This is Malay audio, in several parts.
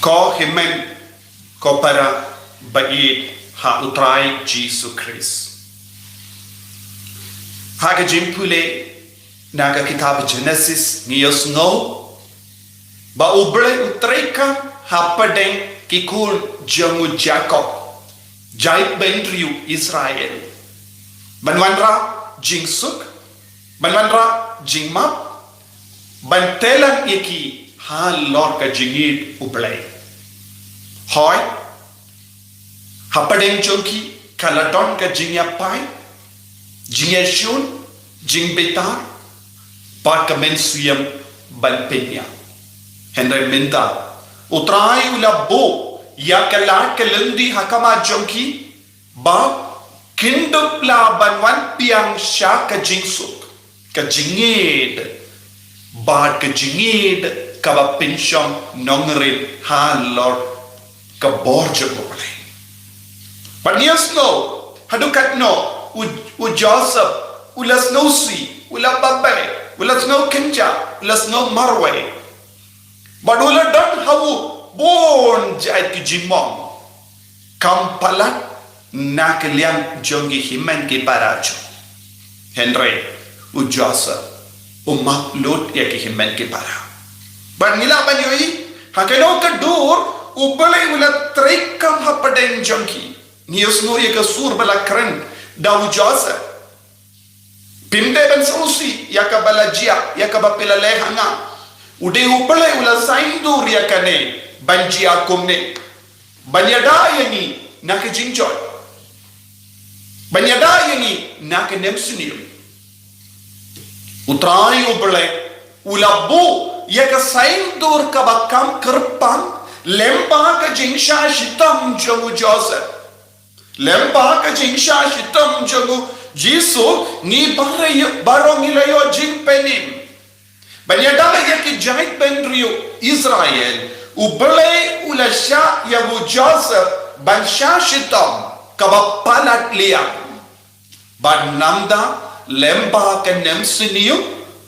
Ko himen ko para bait ha utrai Jesus Christ. Haga jimpule naga kitab Genesis ngiyos ngo ba ubre utreka hapadeng kikul jamu Jacob jait benriu Israel banwanra jingsuk banwanra jingmap bantelan iki ha lor ka jingid ublay hoy hapadeng jonki kaladon ka jingya pai jingya shun jing betar par ka men suyam ban penya henry minta utrai ula bo ya kala kalendi hakama jonki ba kindup la banwan piang sha ka jingsuk ka jingid ba ka jingid ka ba pension nongre ha lor ka borja boleh but yes no hadukat no u Joseph ulas no si ula babai ulas no kenja ulas no marway but ula don hawu born jait ki jimong kampalat nak liang jongi himan ki barajo Henry u Joseph u maklud ya ki himan ki bara but nila banyoi hakeno ka dur u balai ula trekam hapadeng jongi nius no ya ka sur bala kren da u Joseph pinde ben sausi ya ka balajia ya ka bapila lehanga ude u balai ula saindur ya kane banjia kumne banyada yani nak jinjoy banyada yani nak nemsunil utrai ublay ulabu ya ka saindur ka bakam kerpang lempa ka jingsha shitam jamu Joseph lempa ka jingsha shitam jamu Jisu ni barong ilayo jingpenim banyada ya ki jait benrio Israel ublay ulasha ya bu Joseph bansha shitam kabapalat liang ban namda lemba ka nemsiniu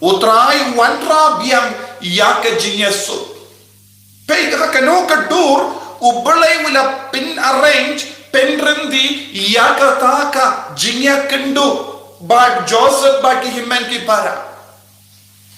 utrai wantra biang ya ka jinyesu pe ka no ka dur ublay wala pin arrange penrendi ya ka taka jinya kendo ba Joseph ba ki himen ki para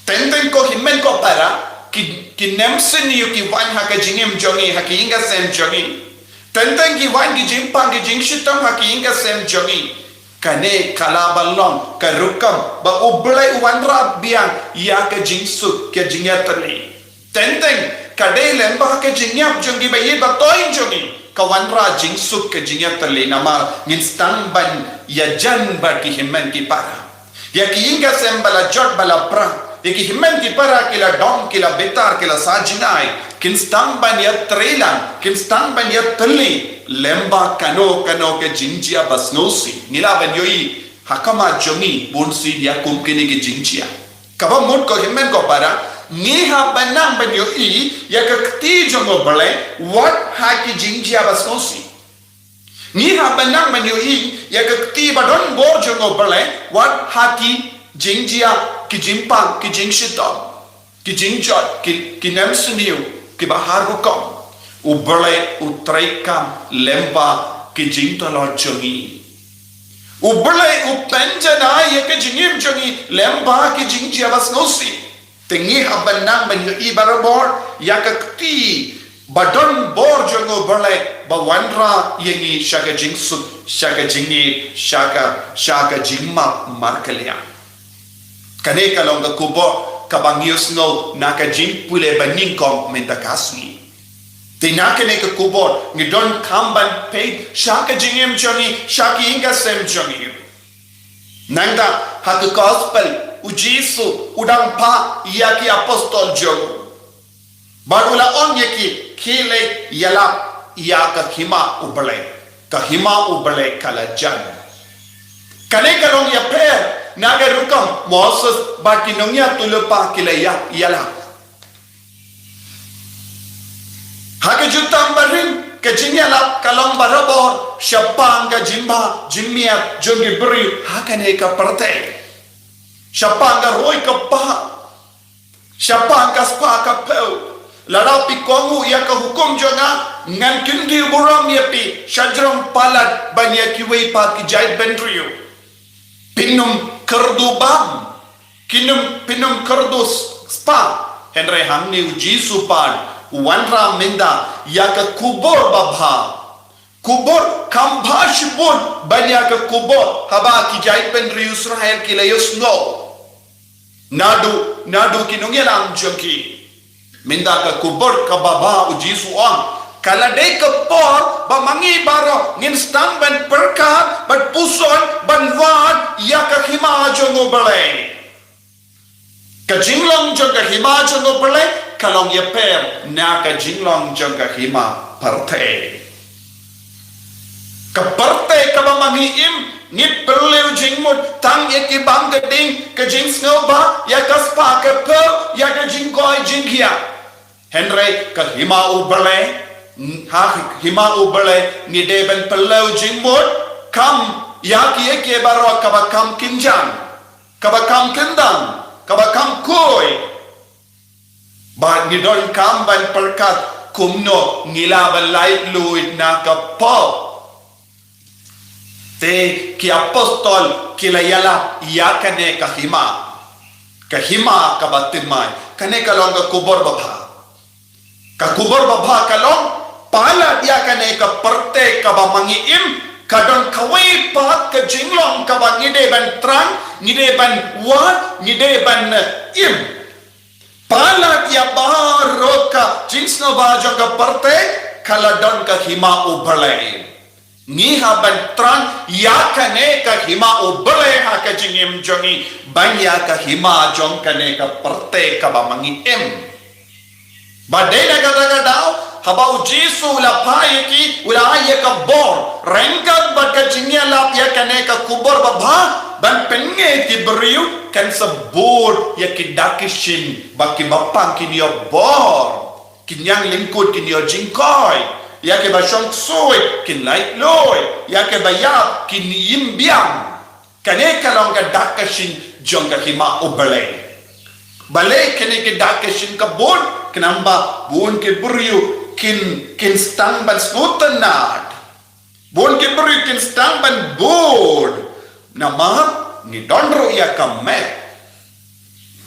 tenden ko himen ko para ki nemsiniu ki wan ha ka jingem jongi ha ki inga sem jongi tenten ki wan ki jimpang ki jingshitam ha ki inga sem jongi kane kalabalong karukam ba ublay wanra biang ya ka jingsu ke jingyatali tenten kade lemba ka jingyap jongi ba ye ba toin jongi ka wanra jingsu ke jingyatali nama nginstang ban ya jan ba ki himen ki para ya ki inga sem bala jot bala pra ya ki himen ki para kila dom kila betar kila sajinai kinstang ban ya trelan kinstang ban ya tali lemba kano ke jinjia basnosi nila ban yoi hakama jongi bonsi dia kumkini ke jinjia kaba mut ko himen ko para ni ha banang ban yoi ya kakti jongo bale what ha ki jinjia basnosi ni ha banang ban yoi ya kakti badon bor jongo bale what ha ki jinjia ki jimpang ki jingshitam ki jingjot ki nemsniu ki bahar hukom ublay utraikam lemba ki jingtalo jongi ublay upenjana ya ki jingim jongi lemba ki jingjia basnosi tengi habanang ban yu ibarabor ya kakti badon bor jongo blay bawanra yengi shaka jingsu shaka jingi shaka jingma markalya kane kalonga kubo kabangios no naka jimpule baningkom mentakasni tinakane ka kubon ngidon kamban paid shaka jingem jongi shaki inga sem jongi nanda hatu gospel ujisu udang pa yaki apostol jogo barula on yaki kile yala yaka hima ubale kalajan kane kalong ya prayer naga rukam Moses baki nongya tulupa kila yala hake jutam barin ke jinyala kalong barabor syapang ka jimmiat jongi beri hakane ka parte syapang ka roy ka pa syapang ka spa ka peu larapi kongu ya ka hukum kum jonga ngan kindi buram yapi shajram palat banyak kiwei pat ki jait benriu pinum kerdubam pinum kerdus spa henry hamni jisu pad wanra minda yaka kubur babha kubur kambashibun banyak ke kubur haba ki jait benriu Israel kilayus no nadu kinungelam jengki minda ka kubur ka baba uji suang kala de ka por ba mangi baro ngin stang ban perkat ban puson ban wat ya ka hima jongo bale ka jinglong jong ka hima jongo bale kalong ye per na ka jinglong jong ka hima parte ka parte ka ba mangi im ni perlu jingmut tang ye ki bang gading ka jing snoba ya ka spa ka per ya ka jingkoi jinghia Henry ka hima ubale hima ubale ni deben perlu jingmut kam ya ki ke baro ka ba kam kinjang ka ba kam kendang ka ba kam koi ba ni don kam ban perkat kumno ngila balai luit na ka po te ki apostol kilayala yakane kahima kabatimay kane kalong ka kubor babha kalong pala yakane ka parte ka ba mangiim kadon kawai pat ka jinglong ka ba ngide ban trang ngide ban wat ngide ban im pala ya baro ka jingsno ba ka parte kaladon ka hima ubalay Niha bantran ya kane ka hima ubale ha ka jingim jongi banya ka hima jong kane ka parte ka ba mangi em badena ka daga daw habau jisu la paye ki ula ye ka bor rengkat ba ka jingya la ya kane ka kubor babha ban penge ti beriu kan sebut ya ki dakishin ba ki bapang ki yo bor kinyang lingkut ki yo jingkoi ya ke ba shong soi kin lai loi ya ke ba yap kin yim biang kane kalong ka dakashin jong ka hima ubale bale kane ke dakashin ka bon kenamba bon ke buriu kin stang ban snutanat bon ke buriu kin stang ban bod nama ni donro ya kamme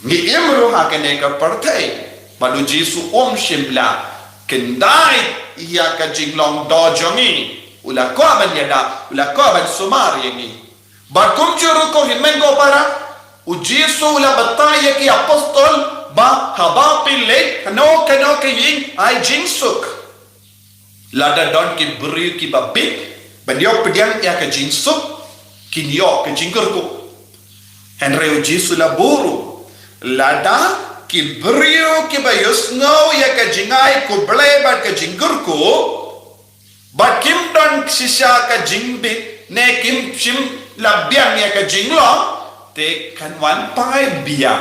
ni imru ha kane ka parthai balu jisu shimla kendai ia ka jinglong do jongi ula ko ban yada ula ko ban sumar yengi bakum juru ko himengo para ujisu ula bataya ki apostol ba haba pile kano ke ying ai jingsuk lada don ki bri ki babik banyo pediang ya ka jingsuk kinyo ka jingkurku henry ujisu la buru lada ki brio ki bayus no ya ka jingai ko ble ba ka jingurku ba kim don sisha ka jingbi ne kim shim labyang ya ka jinglo te kanwan pai bia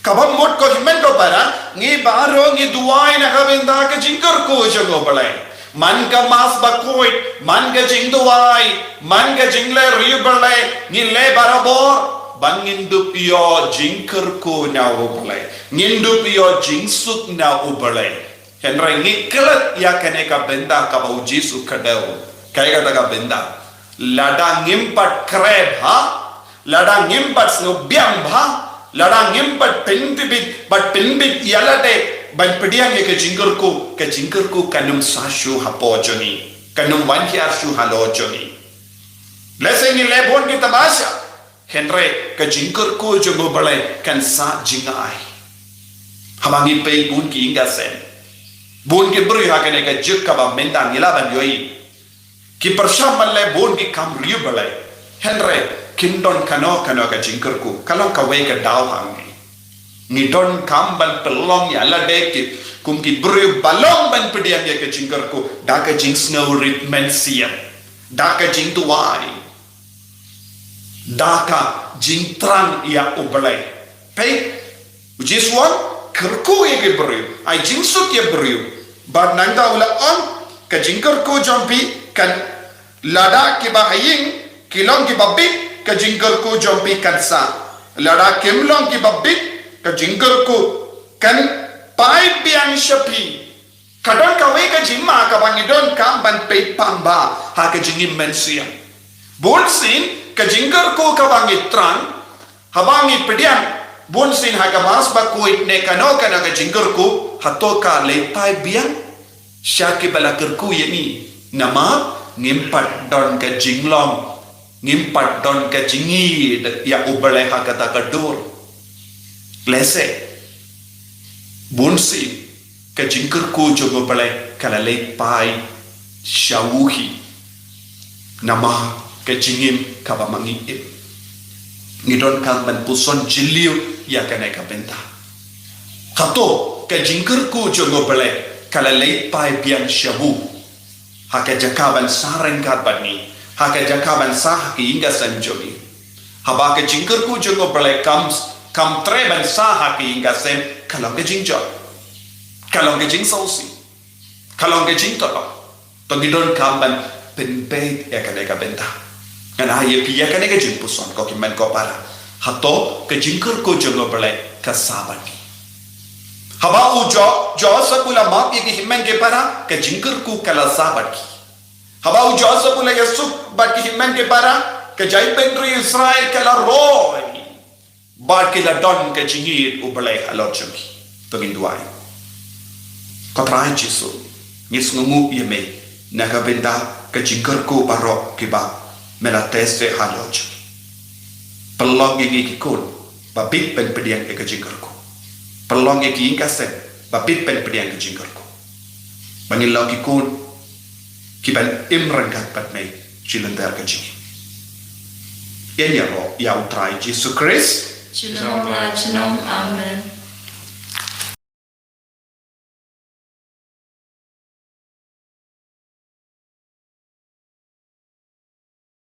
kabam mot ko himen ko para ngi baro ngi duai na ka benda ka jingurku jogo ble man ka mas ba koi man ka jing duai man ka jingle riu ble ngi le barabor bangindup yo jingker ko na ubale ngindup yo jingsuk na ubale henry ngiklet ya kane ka benda ka ba ujisu kadau kai ka daga benda lada ngimpat kreb ha lada ngimpat snubyam bha lada ngimpat pindibit bat pindibit yalade ban pediang ke jingker ko kanum sashu hapo joni kanum wanhiar shu halo joni leseni lebon ki tamasha Henry ka jingker ko jogo balai kan sa jingai hamangi pe bun ki inga sen bun ki bru ha kane ka juk ka ba menda ngila ban yoi ki persham malle bun ki kam riu balai Henry kindon kano ka jingker ko kalong ka we ka daw hangi ni don kam ban pelong ya la de ki kum ki bru balong ban pediam ya ka jingker ko da ka jing snow ritmen siam da ka jing tuai daka jingtran ya ubalai pei ujiswan kerku ye ke beriu ai jingsuk ye beriu bad nanda ula on ka jingker ko jompi kan lada ki bahaying kilong ki babik ka jingker ko jompi kan sa lada kimlong ki babik ka jingker ko kan pai biang shapi kadon ka we ka jing ma ka bang idon kam ban pe pang ba ha ka jingim men sia bon sin ka jingkar ko ka bang itrang habangi pedian bon sin ha ka mas ba ko itne kano kana ka jingkar ko hato ka lepai biang syaki balakar ku yani nama ngimpat don ka jinglong ngimpat don ka jingi ya ubale ha kata kadur lese bonsi ka jingkar ku jogo bale kala lepai syawuhi nama ka jingim ka bamangi ngidon kan man puson jiliu ya kana ka benta kato ka jingkar ku jogo bale kala lepai biang syawu haka jakaban sareng kat bani haka jakaban sah ki inga sanjogi haba ka jingkar ku jogo bale kam treban sah ki inga sem kalong ke jingjo kalong ke jing sausi kalong ke jing to to gidon kamban penpeit ya kana ka benta kana ye pi ya kana ke jing puson ko ki men ko para hato ke jingkar ku jogo bale ka sabani haba ujo jo sapula ma ye ki himmen ke para ke jingkar ku kala sabaki haba ujo sapula yesuk ba ki himmen ke para ke jai pendri Israel kala roy ba ke la don ke jingir ubale alochmi to ginduai katrai jisu nis ngungu ye me naga benda ke jingkar ku baro ki ba mela teste alochmi pelong ye ki kun ba big pen pediang ke jingkar ku pelong ye ki ingkasen ba big pen pediang ke jingkar ku bangil ki kun ki ban imrangkat pat me chilendar ke jingi yen ya ro ya utrai Jesu Christ Shalom, Amen.